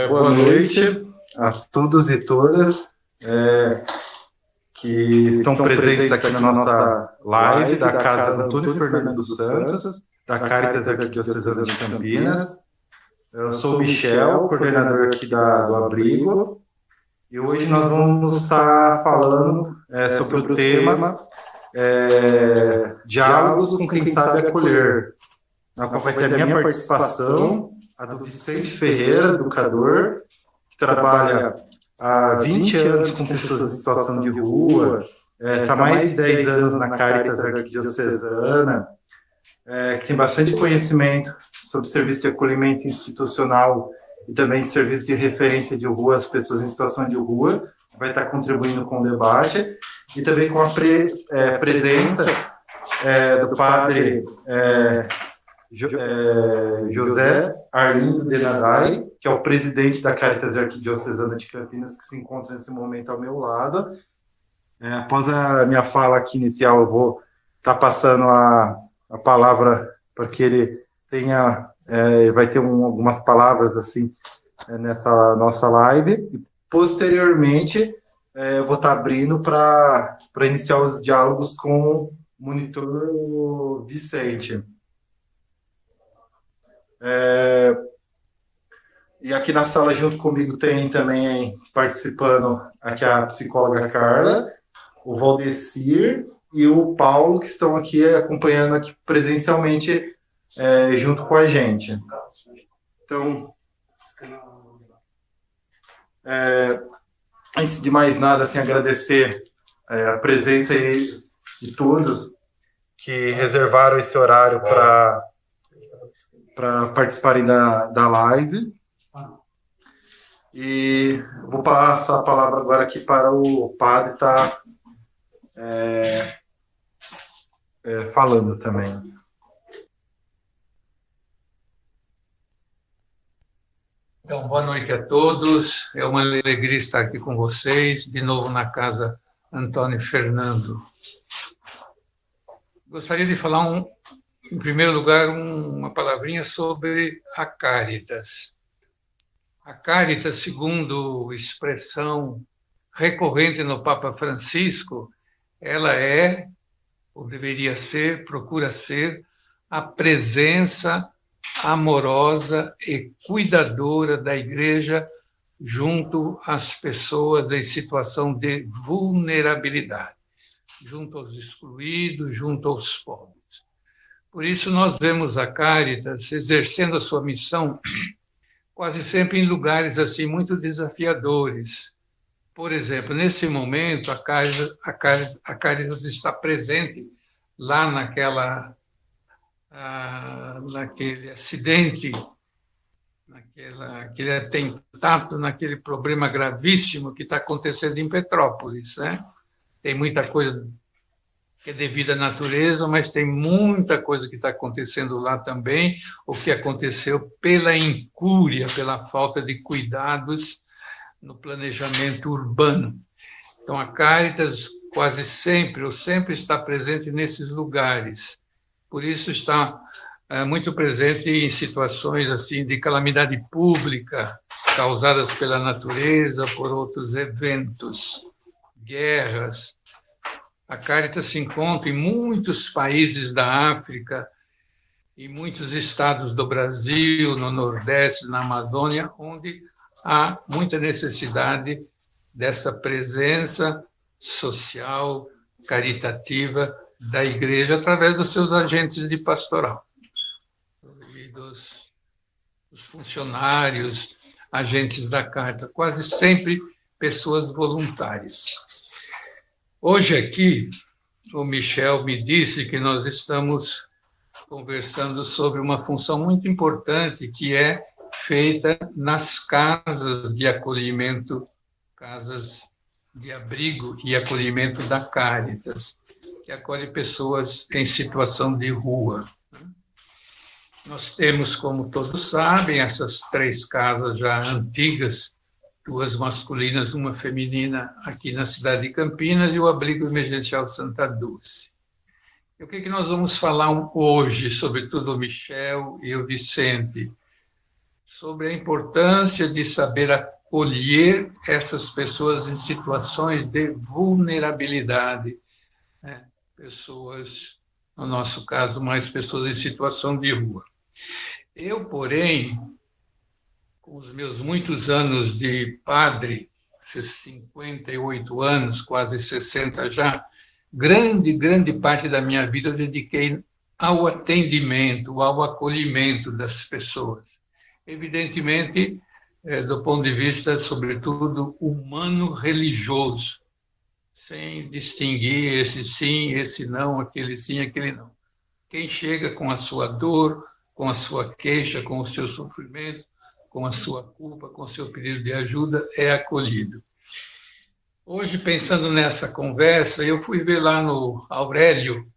Boa noite a todos e todas que estão presentes aqui na nossa live da Casa Antônio Fernando dos Santos, da Caritas Arquidiocesana de Campinas. Eu sou o Michel, coordenador aqui do abrigo, e hoje nós vamos estar falando sobre o tema Diálogos com quem sabe acolher, na qual vai ter a minha participação, a do Vicente Ferreira, educador, que trabalha há 20 anos com pessoas em situação de rua, está há mais de 10 anos na Caritas Arquidiocesana, que tem bastante conhecimento sobre serviço de acolhimento institucional e também serviço de referência de rua às pessoas em situação de rua, vai estar contribuindo com o debate, e também com a presença do padre José Arlindo Denadai, que é o presidente da Caritas Arquidiocesana de Campinas, que se encontra nesse momento ao meu lado. Após a minha fala aqui inicial, eu vou estar passando a palavra para que ele tenha, vai ter algumas palavras assim nessa nossa live, e posteriormente eu vou estar abrindo para iniciar os diálogos com o monitor Vicente. E aqui na sala junto comigo tem também participando aqui a psicóloga Carla, o Valdecir e o Paulo, que estão aqui acompanhando aqui presencialmente junto com a gente. Então, antes de mais nada, assim, agradecer a presença de todos que reservaram esse horário para participarem da live. E vou passar a palavra agora aqui para o padre estar falando também. Então, boa noite a todos. É uma alegria estar aqui com vocês, de novo na Casa Antônio Fernando. Gostaria de falar, em primeiro lugar, uma palavrinha sobre a Caritas. A Caritas, segundo expressão recorrente no Papa Francisco, ela é, ou deveria ser, procura ser, a presença amorosa e cuidadora da Igreja junto às pessoas em situação de vulnerabilidade, junto aos excluídos, junto aos pobres. Por isso, nós vemos a Caritas exercendo a sua missão quase sempre em lugares assim muito desafiadores. Por exemplo, nesse momento, a Caritas está presente lá naquele acidente, naquele atentado, naquele problema gravíssimo que está acontecendo em Petrópolis, né? Tem muita coisa que é devido à natureza, mas tem muita coisa que está acontecendo lá também, o que aconteceu pela incúria, pela falta de cuidados no planejamento urbano. Então, a Caritas quase sempre, ou sempre está presente nesses lugares. Por isso está muito presente em situações assim de calamidade pública, causadas pela natureza, por outros eventos, guerras. A Caritas se encontra em muitos países da África, em muitos estados do Brasil, no Nordeste, na Amazônia, onde há muita necessidade dessa presença social, caritativa da Igreja, através dos seus agentes de pastoral e dos funcionários, agentes da Caritas, quase sempre pessoas voluntárias. Hoje aqui, o Michel me disse que nós estamos conversando sobre uma função muito importante que é feita nas casas de acolhimento, casas de abrigo e acolhimento da Caritas, que acolhe pessoas em situação de rua. Nós temos, como todos sabem, essas 3 casas já antigas, 2 masculinas, uma feminina, aqui na cidade de Campinas, e o Abrigo Emergencial Santa Dulce. E o que nós vamos falar hoje, sobretudo o Michel e o Vicente? sobre a importância de saber acolher essas pessoas em situações de vulnerabilidade, né? Pessoas, no nosso caso, mais pessoas em situação de rua. Eu, porém, com os meus muitos anos de padre, 58 anos, quase 60 já, grande parte da minha vida eu dediquei ao atendimento, ao acolhimento das pessoas. Evidentemente, do ponto de vista, sobretudo, humano-religioso, sem distinguir esse sim, esse não, aquele sim, aquele não. Quem chega com a sua dor, com a sua queixa, com o seu sofrimento, com a sua culpa, com o seu pedido de ajuda, é acolhido. Hoje, pensando nessa conversa, eu fui ver lá no Aurélio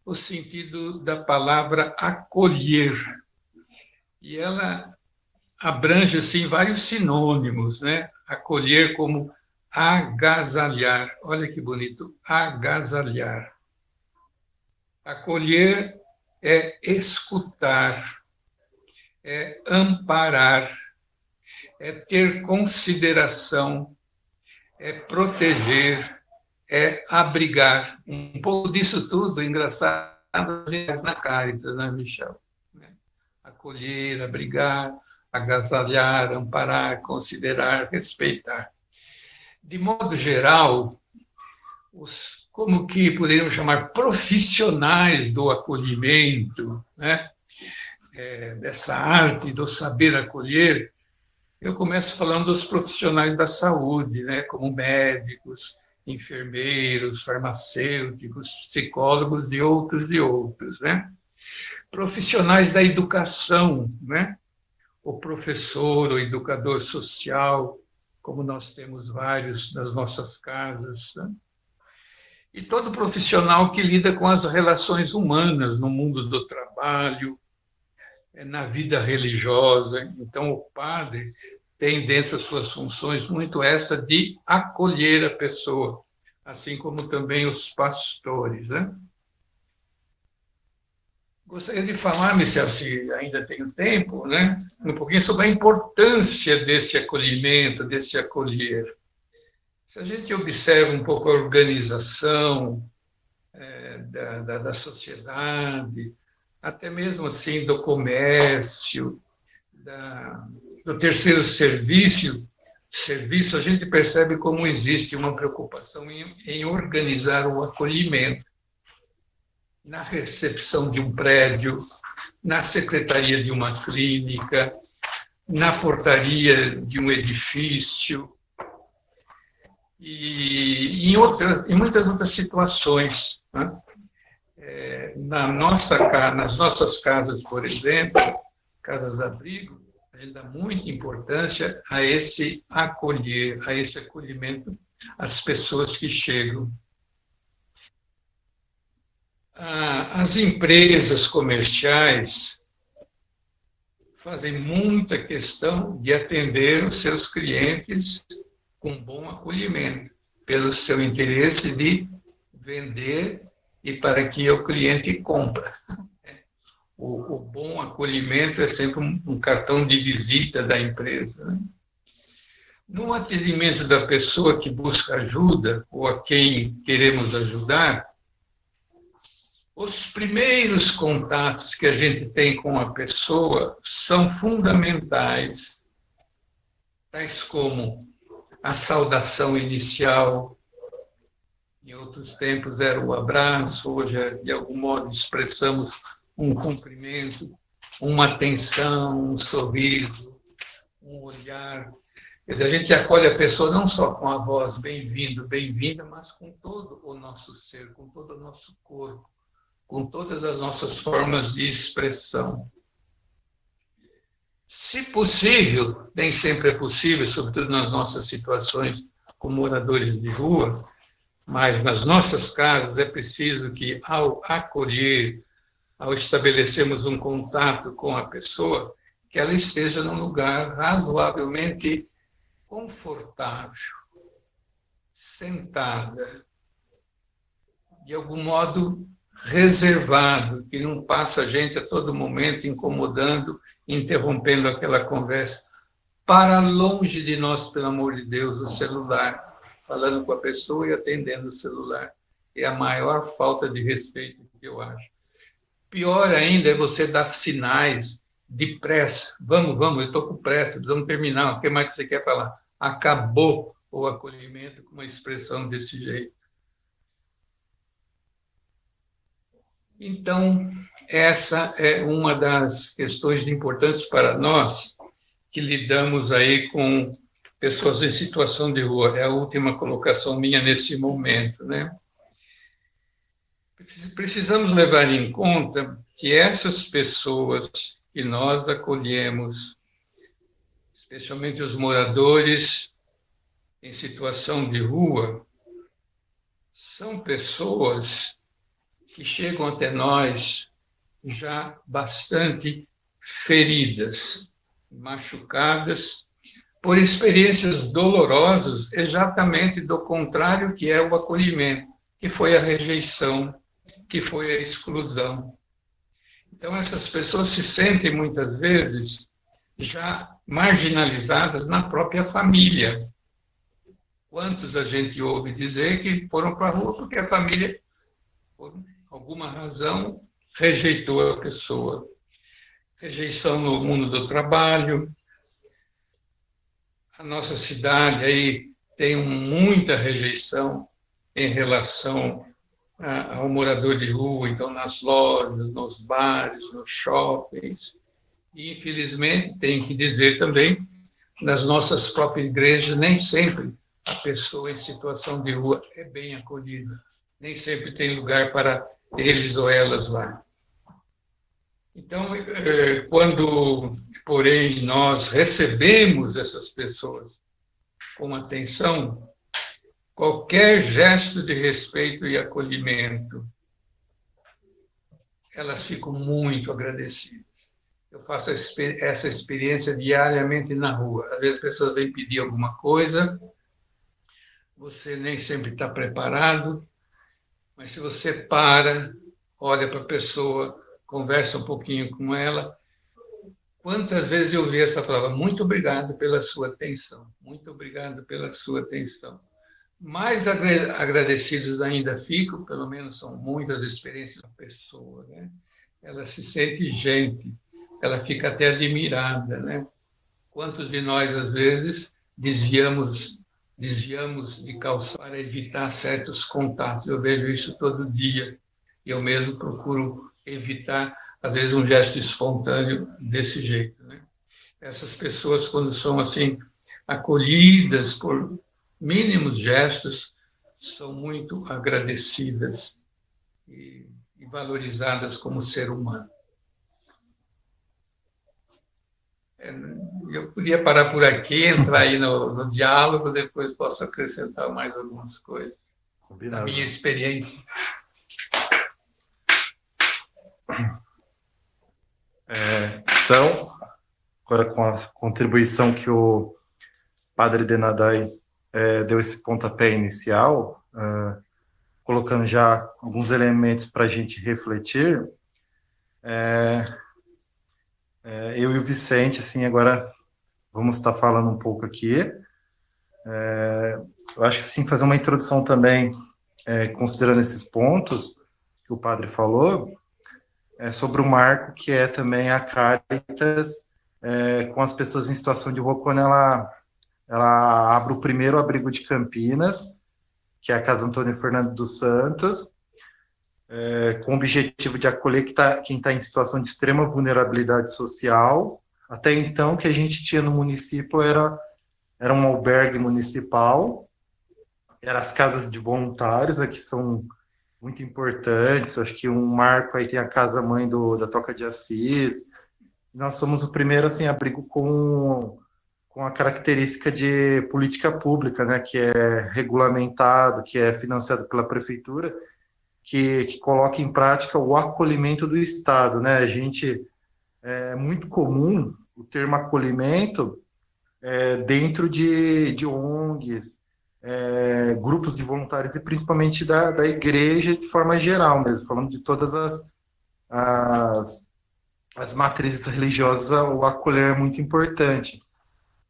o sentido da palavra acolher. E ela abrange assim, vários sinônimos, né? Acolher como agasalhar. Olha que bonito, agasalhar. Acolher é escutar, é amparar, é ter consideração, é proteger, é abrigar. Um pouco disso tudo, engraçado, na Caritas, né, Michel? Acolher, abrigar, agasalhar, amparar, considerar, respeitar. De modo geral, como que poderíamos chamar profissionais do acolhimento, né? Dessa arte do saber acolher, eu começo falando dos profissionais da saúde, né? Como médicos, enfermeiros, farmacêuticos, psicólogos e outros, né? Profissionais da educação, né? O professor, o educador social, como nós temos vários nas nossas casas, né? E todo profissional que lida com as relações humanas no mundo do trabalho, na vida religiosa. Então, o padre tem dentro as suas funções muito essa de acolher a pessoa, assim como também os pastores, né? Gostaria de falar, Michel, se ainda tenho tempo, né? Um pouquinho sobre a importância desse acolhimento, desse acolher. Se a gente observa um pouco a organização da sociedade, até mesmo assim do comércio, do terceiro serviço, a gente percebe como existe uma preocupação em organizar o acolhimento na recepção de um prédio, na secretaria de uma clínica, na portaria de um edifício e em muitas outras situações, né? Nas nossas casas, por exemplo, casas de abrigo, a gente dá muita importância a esse acolher, a esse acolhimento às pessoas que chegam. As empresas comerciais fazem muita questão de atender os seus clientes com bom acolhimento, pelo seu interesse de vender e para que o cliente compre. O bom acolhimento é sempre um cartão de visita da empresa, né? No atendimento da pessoa que busca ajuda ou a quem queremos ajudar, os primeiros contatos que a gente tem com a pessoa são fundamentais, tais como a saudação inicial. Em outros tempos era o abraço, hoje, de algum modo, expressamos um cumprimento, uma atenção, um sorriso, um olhar. Quer dizer, a gente acolhe a pessoa não só com a voz bem-vindo, bem-vinda, mas com todo o nosso ser, com todo o nosso corpo, com todas as nossas formas de expressão. Se possível, nem sempre é possível, sobretudo nas nossas situações como moradores de rua, mas nas nossas casas é preciso que, ao acolher, ao estabelecermos um contato com a pessoa, que ela esteja num lugar razoavelmente confortável, sentada, de algum modo reservado, que não passa a gente a todo momento incomodando interrompendo aquela conversa. Para longe de nós, pelo amor de Deus, o celular, falando com a pessoa e atendendo o celular. É a maior falta de respeito que eu acho. Pior ainda é você dar sinais de pressa. Vamos, eu estou com pressa, vamos terminar. O que mais que você quer falar? Acabou o acolhimento com uma expressão desse jeito. Então, essa é uma das questões importantes para nós que lidamos aí com pessoas em situação de rua. É a última colocação minha nesse momento, né? Precisamos levar em conta que essas pessoas que nós acolhemos, especialmente os moradores em situação de rua, são pessoas que chegam até nós já bastante feridas, machucadas, por experiências dolorosas, exatamente do contrário que é o acolhimento, que foi a rejeição, que foi a exclusão. Então, essas pessoas se sentem, muitas vezes, já marginalizadas na própria família. Quantos a gente ouve dizer que foram para a rua porque a família, por alguma razão, rejeitou a pessoa. Rejeição no mundo do trabalho. A nossa cidade aí tem muita rejeição em relação ao morador de rua, então nas lojas, nos bares, nos shoppings. E, infelizmente, tem que dizer também, nas nossas próprias igrejas, nem sempre a pessoa em situação de rua é bem acolhida. Nem sempre tem lugar para eles ou elas lá. Então, quando, porém, nós recebemos essas pessoas com atenção, qualquer gesto de respeito e acolhimento, elas ficam muito agradecidas. Eu faço essa experiência diariamente na rua. Às vezes, as pessoas vêm pedir alguma coisa, você nem sempre está preparado, mas se você para, olha para a pessoa, conversa um pouquinho com ela. Quantas vezes eu ouvi essa palavra? Muito obrigado pela sua atenção. Muito obrigado pela sua atenção. Mais agradecidos ainda fico, pelo menos são muitas experiências da pessoa, né? Ela se sente gente, ela fica até admirada, né? Quantos de nós, às vezes, desviamos de calçar para evitar certos contatos? Eu vejo isso todo dia. Eu mesmo procuro evitar, às vezes, um gesto espontâneo desse jeito, né? Essas pessoas, quando são assim acolhidas por mínimos gestos, são muito agradecidas e valorizadas como ser humano. Eu podia parar por aqui, entrar aí no diálogo, depois posso acrescentar mais algumas coisas. Combinado. Da minha experiência. Então, agora com a contribuição que o Padre Denadai deu esse pontapé inicial, colocando já alguns elementos para a gente refletir, eu e o Vicente, assim, agora vamos estar falando um pouco aqui. Eu acho que, assim, fazer uma introdução também, considerando esses pontos que o padre falou, sobre o marco que é também a Caritas com as pessoas em situação de rua, quando ela abre o primeiro abrigo de Campinas, que é a Casa Antônio Fernando dos Santos, com o objetivo de acolher quem está em situação de extrema vulnerabilidade social. Até então, o que a gente tinha no município era um albergue municipal, eram as casas de voluntários, que são muito importantes. Acho que um marco aí tem a casa-mãe da Toca de Assis. Nós somos o primeiro assim, abrigo com a característica de política pública, né, que é regulamentado, que é financiado pela prefeitura, que coloca em prática o acolhimento do Estado, né? É muito comum o termo acolhimento dentro de ONGs, grupos de voluntários e principalmente da igreja de forma geral mesmo, falando de todas as matrizes religiosas, o acolher é muito importante.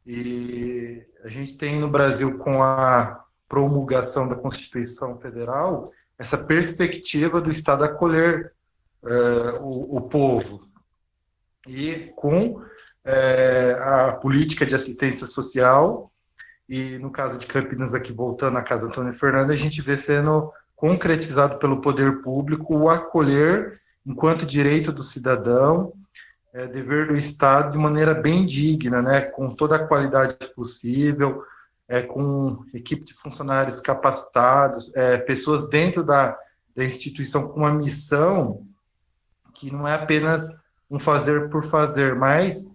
E a gente tem no Brasil, com a promulgação da Constituição Federal, essa perspectiva do Estado acolher o povo. E com a política de assistência social, e no caso de Campinas, aqui voltando à Casa Antônio Fernando, a gente vê sendo concretizado pelo poder público o acolher enquanto direito do cidadão, dever do Estado de maneira bem digna, né, com toda a qualidade possível, com equipe de funcionários capacitados, pessoas dentro da instituição com uma missão que não é apenas um fazer por fazer, mas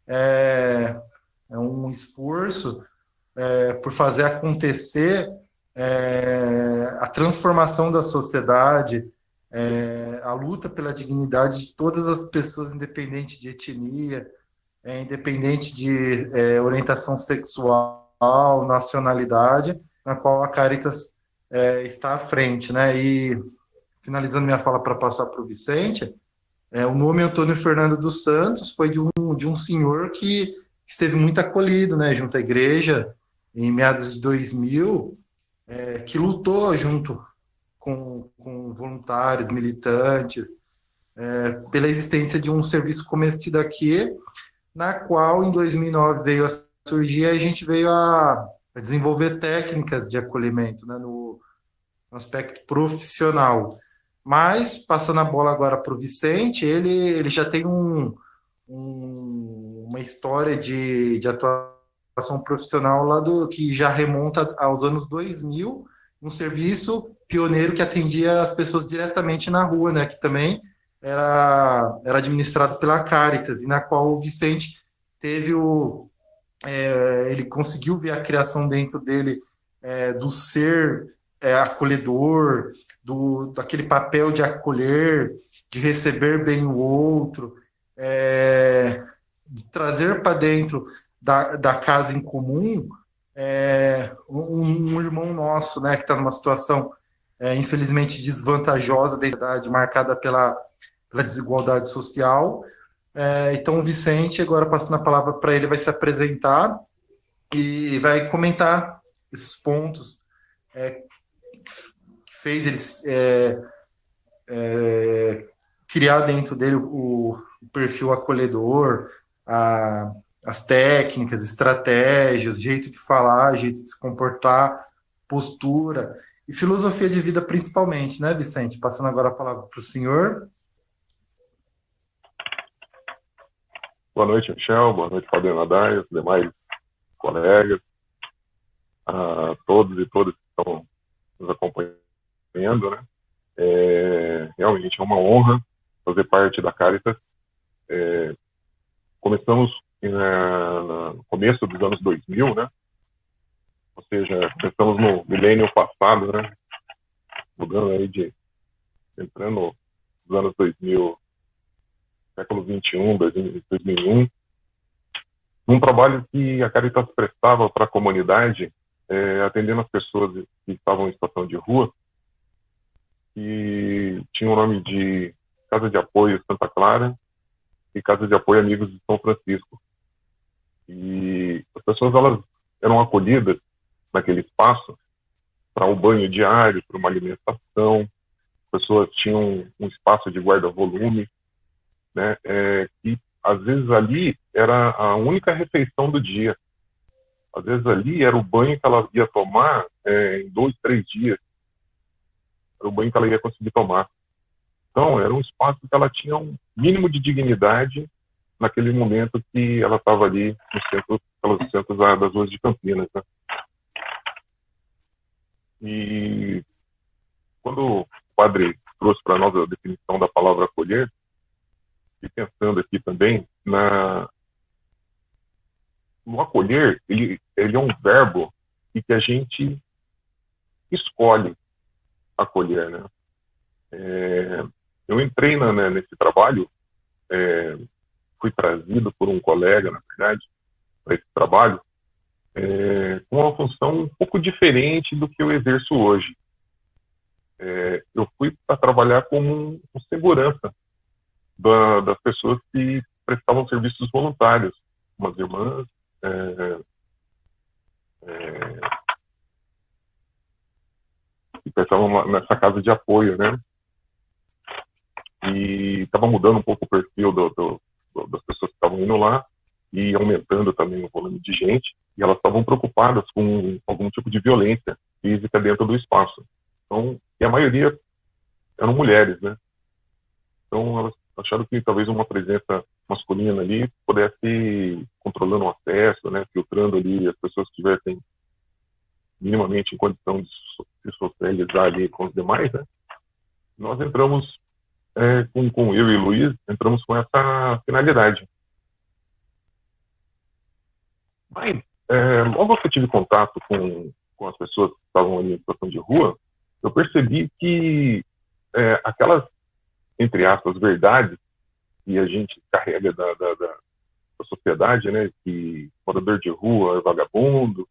é um esforço por fazer acontecer a transformação da sociedade, a luta pela dignidade de todas as pessoas, independente de etnia, independente de orientação sexual, nacionalidade, na qual a Caritas está à frente, né? E finalizando minha fala para passar para o Vicente, o nome Antônio Fernando dos Santos foi de um senhor que esteve muito acolhido, né, junto à igreja, em meados de 2000, que lutou junto com voluntários, militantes, pela existência de um serviço como este daqui, na qual, em 2009, veio a surgir, e a gente veio a desenvolver técnicas de acolhimento, né, no aspecto profissional. Mas, passando a bola agora para o Vicente, ele já tem uma história de atuação profissional que já remonta aos anos 2000, um serviço pioneiro que atendia as pessoas diretamente na rua, né, que também era administrado pela Caritas, e na qual o Vicente teve ele conseguiu ver a criação dentro dele do ser acolhedor, daquele papel de acolher, de receber bem o outro, de trazer para dentro da casa em comum um irmão nosso, né, que está numa situação infelizmente desvantajosa da idade, marcada pela desigualdade social. Então o Vicente, agora passando a palavra para ele, vai se apresentar e vai comentar esses pontos que fez ele criar dentro dele o perfil acolhedor, as técnicas, estratégias, jeito de falar, jeito de se comportar, postura e filosofia de vida principalmente, né, Vicente? Passando agora a palavra para o senhor. Boa noite, Michel. Boa noite, Fabiana Dai, os demais colegas, a todos e todas que estão nos acompanhando, né? Realmente é uma honra fazer parte da Caritas. Começamos no começo dos anos 2000, né? Ou seja, começamos no milênio passado, né? Mudando aí entrando nos anos 2000, século 21, 2001, num trabalho que a Caritas prestava para a comunidade, atendendo as pessoas que estavam em situação de rua, que tinha o nome de Casa de Apoio Santa Clara e Casa de Apoio Amigos de São Francisco. E as pessoas, elas eram acolhidas naquele espaço para um banho diário, para uma alimentação. As pessoas tinham um espaço de guarda-volume, né, que às vezes ali era a única refeição do dia. Às vezes ali era o banho que ela ia tomar em 2, 3 dias. Era o banho que ela ia conseguir tomar. Então, era um espaço que ela tinha um mínimo de dignidade naquele momento que ela estava ali pelos centros das ruas de Campinas, né? E quando o padre trouxe para nós a definição da palavra acolher, e pensando aqui também no acolher, ele é um verbo e que a gente escolhe acolher, né? Eu entrei nesse trabalho, fui trazido por um colega, na verdade, para esse trabalho, com uma função um pouco diferente do que eu exerço hoje. Eu fui para trabalhar como um segurança das pessoas que prestavam serviços voluntários, umas irmãs, que estavam nessa casa de apoio, né? E estava mudando um pouco o perfil das pessoas que estavam indo lá e aumentando também o volume de gente, e elas estavam preocupadas com algum tipo de violência física dentro do espaço. Então, e a maioria eram mulheres, né? Então, elas acharam que talvez uma presença masculina ali pudesse ir controlando o acesso, né? Filtrando ali as pessoas que estivessem minimamente em condição de se socializar ali com os demais, né? Nós entramos, com eu e o Luiz, entramos com essa finalidade. Mas, logo que eu tive contato com as pessoas que estavam ali em situação de rua, eu percebi que aquelas, entre aspas, verdades que a gente carrega da sociedade, né, que morador de rua é vagabundo,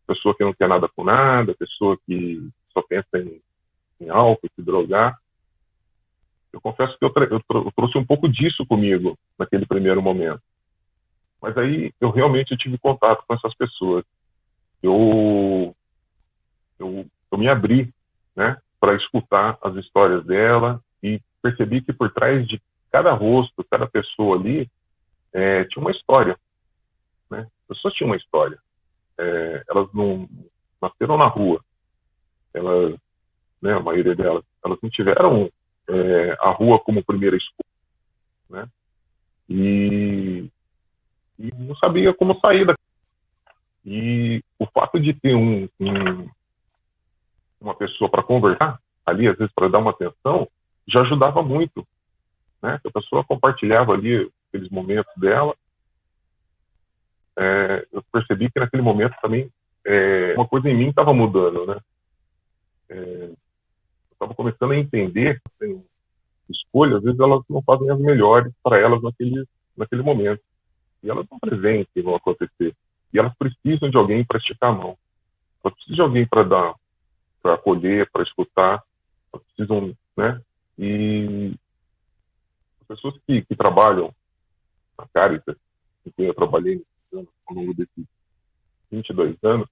pessoa que não quer nada com nada, pessoa que só pensa em álcool, se drogar. Eu confesso que eu trouxe um pouco disso comigo naquele primeiro momento. Mas aí eu realmente tive contato com essas pessoas. Eu me abri, né, para escutar as histórias dela e percebi que por trás de cada rosto, cada pessoa ali, tinha uma história, né? As pessoas tinham uma história. Elas não nasceram na rua. Elas, né, a maioria delas, elas não tiveram a rua como primeira escolha, né? E não sabia como sair daqui. E o fato de ter uma pessoa para conversar ali, às vezes para dar uma atenção, já ajudava muito, né? A pessoa compartilhava ali aqueles momentos dela. Eu percebi que naquele momento também uma coisa em mim estava mudando, né? Eu estava começando a entender que escolhas, às vezes elas não fazem as melhores para elas naquele momento. E elas não presentes que vão acontecer. E elas precisam de alguém para esticar a mão. Elas precisam de alguém para acolher, para escutar. Elas precisam, né? E as pessoas que trabalham na Caritas, com quem eu trabalhei ao longo desses 22 anos,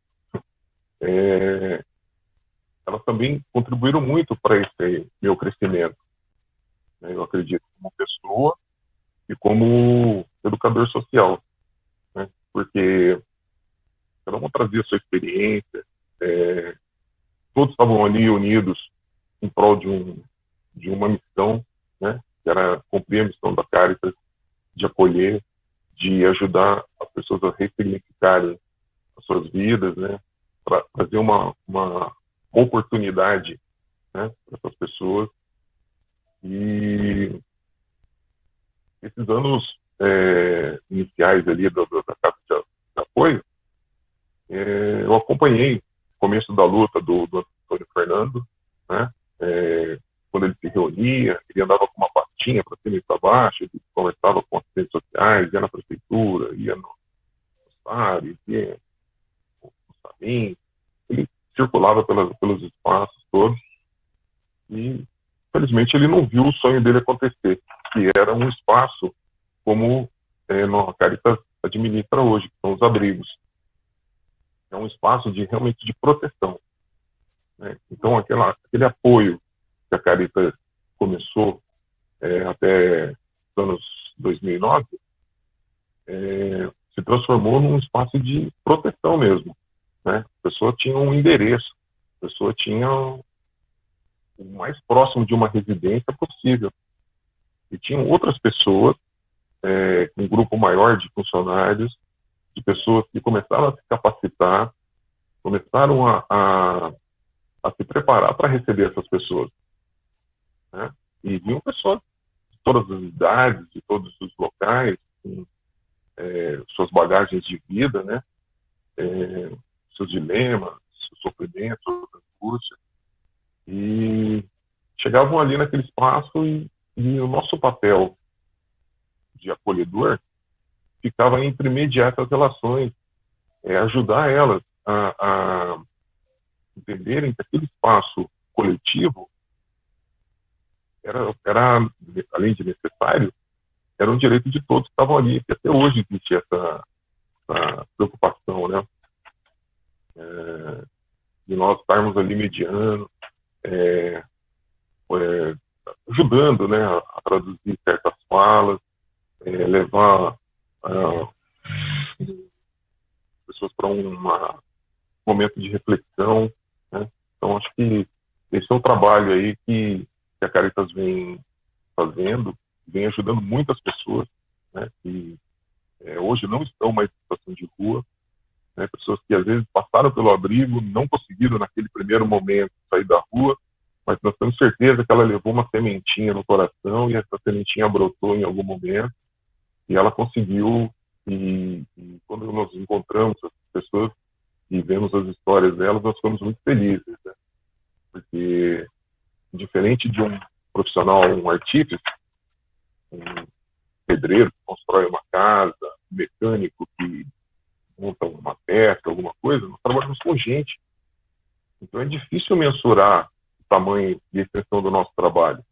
elas também contribuíram muito para esse meu crescimento, né? Eu acredito como pessoa e como educador social, né? Porque cada um trazia a sua experiência, todos estavam ali unidos em prol de uma missão, né? Que era cumprir a missão da Caritas, de acolher, de ajudar as pessoas a ressignificarem as suas vidas, né? Para trazer uma oportunidade, né, para essas pessoas. E esses anos iniciais ali da Casa de Apoio, eu acompanhei o começo da luta do Antônio Fernando, né? Quando ele se reunia, ele andava com uma pastinha para cima e para baixo, ele conversava com as redes sociais, ia na prefeitura, ia no SARES, ia no SAMIM, ele circulava pelos espaços todos e, infelizmente, ele não viu o sonho dele acontecer, que era um espaço como a Caritas administra hoje, que são os abrigos. É um espaço realmente de proteção, né? Então, aquele apoio que a Caritas começou até os anos 2009, se transformou num espaço de proteção mesmo, né? A pessoa tinha um endereço, a pessoa tinha o mais próximo de uma residência possível. E tinham outras pessoas, um grupo maior de funcionários, de pessoas que começaram a se capacitar, começaram a se preparar para receber essas pessoas, né? E vinham pessoas de todas as idades, de todos os locais, com suas bagagens de vida, né? Seus dilemas, seus sofrimentos, suas angústias, e chegavam ali naquele espaço e o nosso papel de acolhedor ficava em intermediar essas relações, ajudar elas a entenderem que aquele espaço coletivo era, além de necessário, era um direito de todos que estavam ali, que até hoje existe essa preocupação, né? De nós estarmos ali mediando, ajudando, né, a traduzir certas falas, levar pessoas para um momento de reflexão, né? Então, acho que esse é um trabalho aí que a Caritas vem fazendo, vem ajudando muitas pessoas, né, que hoje não estão mais em situação de rua, né, pessoas que às vezes passaram pelo abrigo, não conseguiram naquele primeiro momento sair da rua, mas nós temos certeza que ela levou uma sementinha no coração e essa sementinha brotou em algum momento e ela conseguiu, e quando nós encontramos essas pessoas e vemos as histórias delas, nós ficamos muito felizes, né? Porque diferente de um profissional, um artífice, um pedreiro que constrói uma casa, um mecânico que monta uma peça, alguma coisa, nós trabalhamos com gente. Então é difícil mensurar o tamanho e a extensão do nosso trabalho,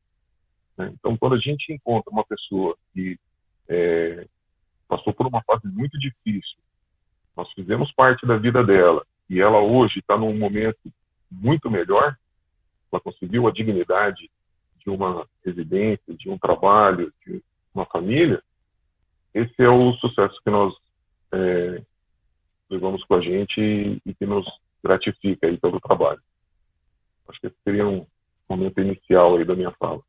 né? Então, quando a gente encontra uma pessoa que passou por uma fase muito difícil, nós fizemos parte da vida dela, e ela hoje está num momento muito melhor, ela conseguiu a dignidade de uma residência, de um trabalho, de uma família, esse é o sucesso que nós levamos com a gente e que nos gratifica aí pelo trabalho. Acho que esse seria um momento inicial aí da minha fala.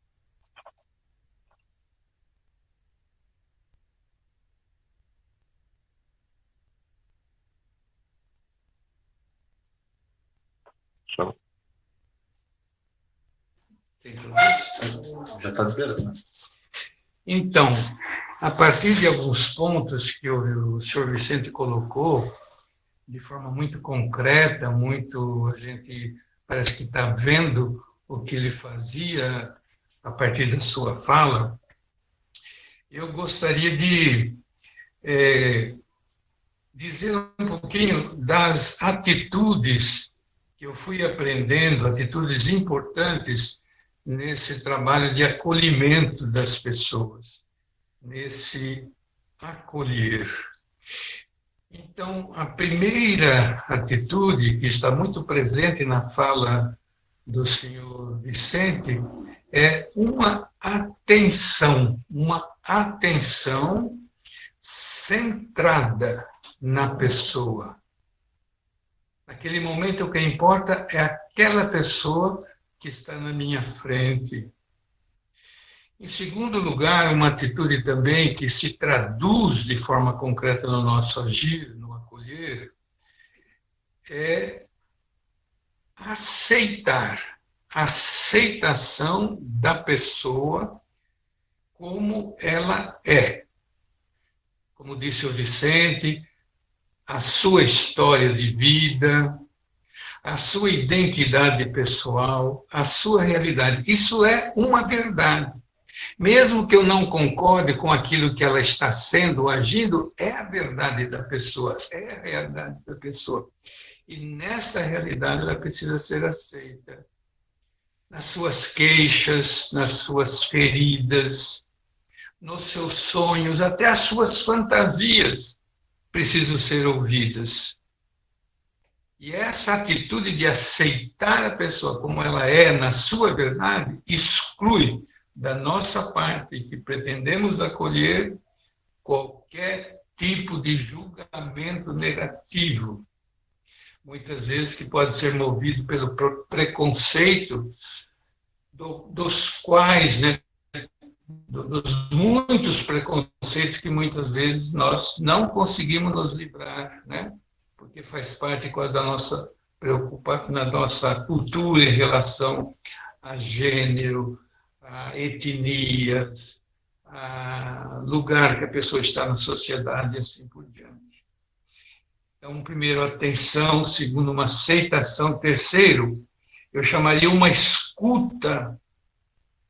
Tchau. Já está liberando, né? Então, a partir de alguns pontos que o senhor Vicente colocou, de forma muito concreta, a gente parece que está vendo o que ele fazia a partir da sua fala, eu gostaria de dizer um pouquinho das atitudes que eu fui aprendendo, atitudes importantes nesse trabalho de acolhimento das pessoas, nesse acolher. Então, a primeira atitude, que está muito presente na fala do senhor Vicente, é uma atenção centrada na pessoa. Naquele momento, o que importa é aquela pessoa que está na minha frente. Em segundo lugar, uma atitude também que se traduz de forma concreta no nosso agir, no acolher, é aceitação da pessoa como ela é. Como disse o Vicente, a sua história de vida, a sua identidade pessoal, a sua realidade. Isso é uma verdade. Mesmo que eu não concorde com aquilo que ela está sendo, agindo, é a verdade da pessoa, é a realidade da pessoa. E nesta realidade ela precisa ser aceita. Nas suas queixas, nas suas feridas, nos seus sonhos, até as suas fantasias precisam ser ouvidas. E essa atitude de aceitar a pessoa como ela é, na sua verdade, exclui da nossa parte, que pretendemos acolher, qualquer tipo de julgamento negativo, muitas vezes que pode ser movido pelo preconceito, dos quais, né, dos muitos preconceitos que muitas vezes nós não conseguimos nos livrar, né? Porque faz parte da nossa preocupação, na nossa cultura em relação a gênero, a etnias, a lugar que a pessoa está na sociedade e assim por diante. Então, primeiro, atenção. Segundo, uma aceitação. Terceiro, eu chamaria uma escuta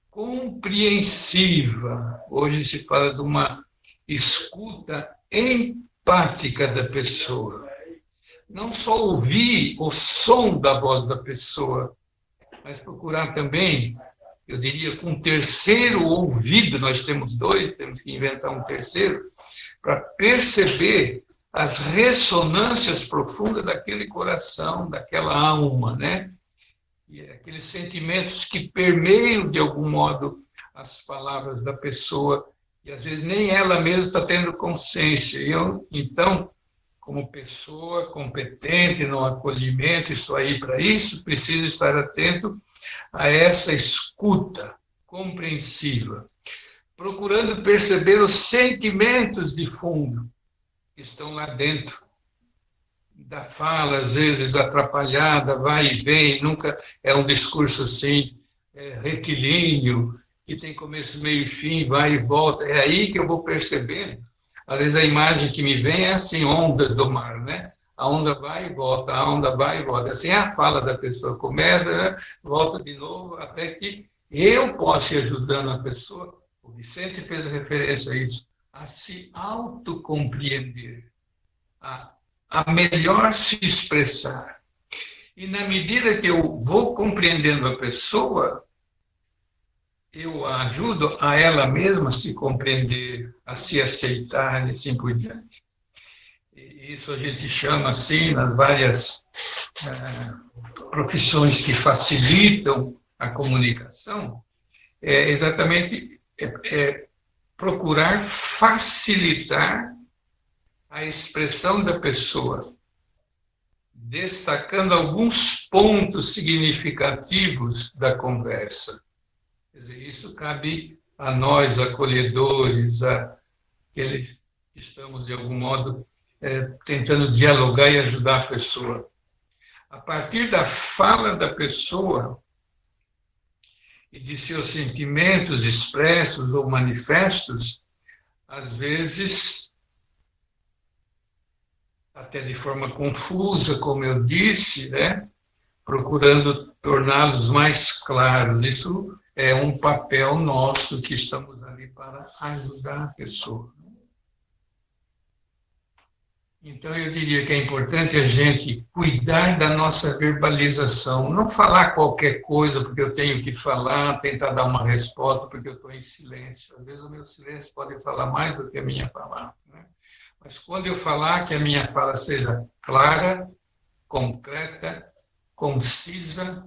compreensiva. Hoje se fala de uma escuta empática da pessoa. Não só ouvir o som da voz da pessoa, mas procurar também eu diria, com um terceiro ouvido, nós temos dois, temos que inventar um terceiro, para perceber as ressonâncias profundas daquele coração, daquela alma, né? E aqueles sentimentos que permeiam, de algum modo, as palavras da pessoa, e às vezes nem ela mesma está tendo consciência. Então, como pessoa competente no acolhimento, estou aí para isso, preciso estar atento a essa escuta compreensiva, procurando perceber os sentimentos de fundo que estão lá dentro da fala, às vezes atrapalhada, vai e vem, nunca é um discurso assim, retilíneo, que tem começo, meio e fim, vai e volta. É aí que eu vou percebendo. Às vezes a imagem que me vem é assim, ondas do mar, né? A onda vai e volta, a onda vai e volta. Assim é a fala da pessoa, começa, né? Volta de novo, até que eu possa ir ajudando a pessoa. O Vicente fez referência a isso, a se autocompreender, a melhor se expressar. E na medida que eu vou compreendendo a pessoa, eu a ajudo a ela mesma se compreender, a se aceitar e assim por diante. E isso a gente chama assim, nas várias profissões que facilitam a comunicação, é exatamente procurar facilitar a expressão da pessoa, destacando alguns pontos significativos da conversa. Quer dizer, isso cabe a nós, acolhedores, aqueles que estamos, de algum modo, tentando dialogar e ajudar a pessoa. A partir da fala da pessoa e de seus sentimentos expressos ou manifestos, às vezes, até de forma confusa, como eu disse, né? Procurando torná-los mais claros. Isso é um papel nosso que estamos ali para ajudar a pessoa. Então, eu diria que é importante a gente cuidar da nossa verbalização, não falar qualquer coisa porque eu tenho que falar, tentar dar uma resposta porque eu estou em silêncio. Às vezes o meu silêncio pode falar mais do que a minha palavra, né? Mas quando eu falar, que a minha fala seja clara, concreta, concisa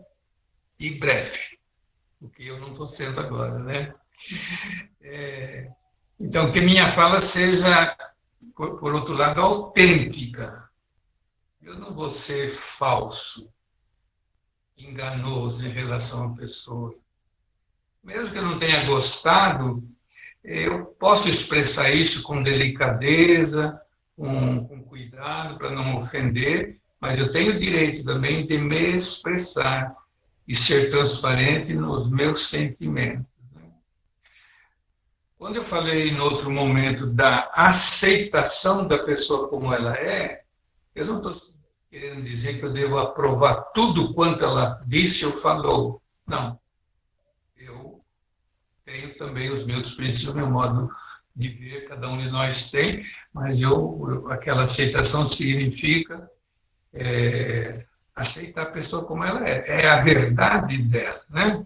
e breve, o que eu não estou sendo agora, né? Então, que minha fala seja, por outro lado, autêntica. Eu não vou ser falso, enganoso em relação à pessoa. Mesmo que eu não tenha gostado, eu posso expressar isso com delicadeza, com cuidado, para não ofender, mas eu tenho o direito também de me expressar e ser transparente nos meus sentimentos. Quando eu falei em outro momento da aceitação da pessoa como ela é, eu não estou querendo dizer que eu devo aprovar tudo quanto ela disse ou falou. Não. Eu tenho também os meus princípios, o meu modo de ver, cada um de nós tem, mas aquela aceitação significa aceitar a pessoa como ela é a verdade dela, né?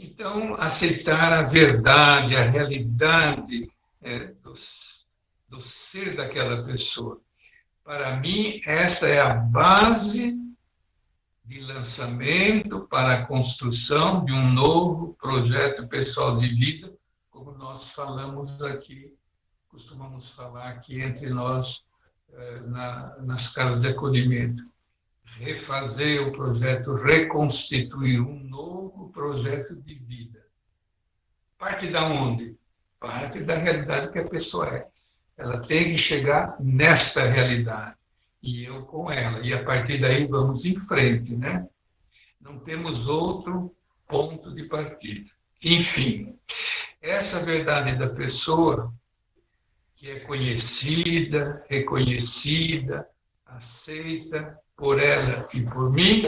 Então, aceitar a verdade, a realidade do ser daquela pessoa. Para mim, essa é a base de lançamento para a construção de um novo projeto pessoal de vida, como nós falamos aqui, costumamos falar aqui entre nós, nas casas de acolhimento. Refazer o projeto, reconstituir um novo projeto de vida. Parte da onde? Parte da realidade que a pessoa é. Ela tem que chegar nesta realidade. E eu com ela. E a partir daí vamos em frente, né? Não temos outro ponto de partida. Enfim, essa verdade da pessoa, que é conhecida, reconhecida, aceita por ela e por mim,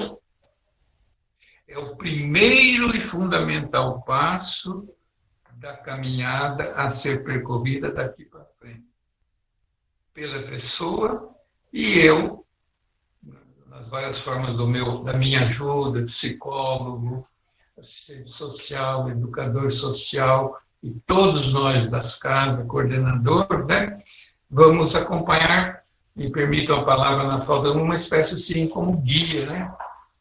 é o primeiro e fundamental passo da caminhada a ser percorrida daqui para frente. Pela pessoa e eu, nas várias formas da minha ajuda, psicólogo, assistente social, educador social, e todos nós das casas, coordenador, né, vamos acompanhar, me permitam a palavra na falta, uma espécie assim como guia, né?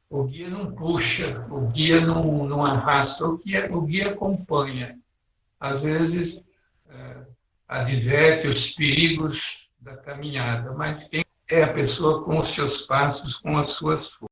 O guia não puxa, o guia não arrasta, o guia acompanha. Às vezes, adverte os perigos da caminhada, mas quem é a pessoa com os seus passos, com as suas forças.